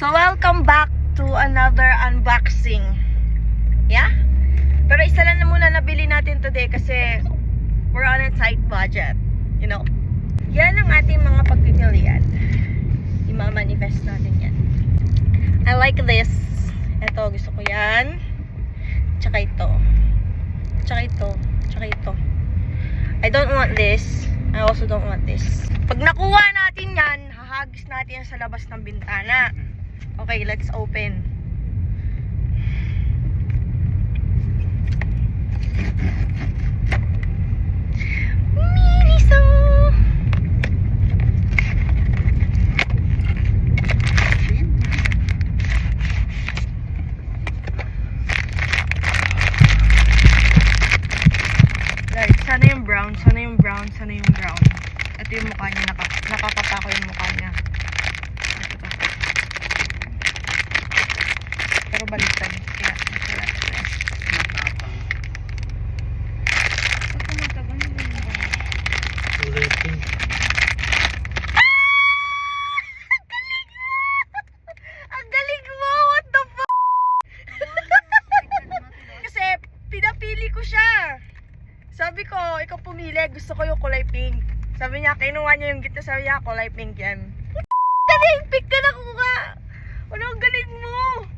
So, welcome back to another unboxing. Yeah? Pero isa lang na muna nabili natin today kasi we're on a tight budget. You know? Yan ang ating mga pagpipilian. I-manifest natin yan. I like this. Ito, gusto ko yan. Tsaka ito. Tsaka ito. Tsaka ito. I don't want this. I also don't want this. Pag nakuha natin yan, hahagis natin yan sa labas ng bintana. Okay, let's open. Miniso! Right, sana yung brown, sana yung brown, sana yung brown. Ito yung mukha niya, nakakapa ko yung mukha niya. Ito ba? Pero baliktad. Kaya, wala siya. Kulay pink. Ang galing mo! What the fuck? Kasi, pinapili ko siya. Sabi ko, ikaw pumili. Gusto ko yung kulay pink. Sabi niya, kinuha niya yung gitna. Sabi niya, kulay pink yan. Kasi yung pink ka nakuha. Ano, ang galing mo!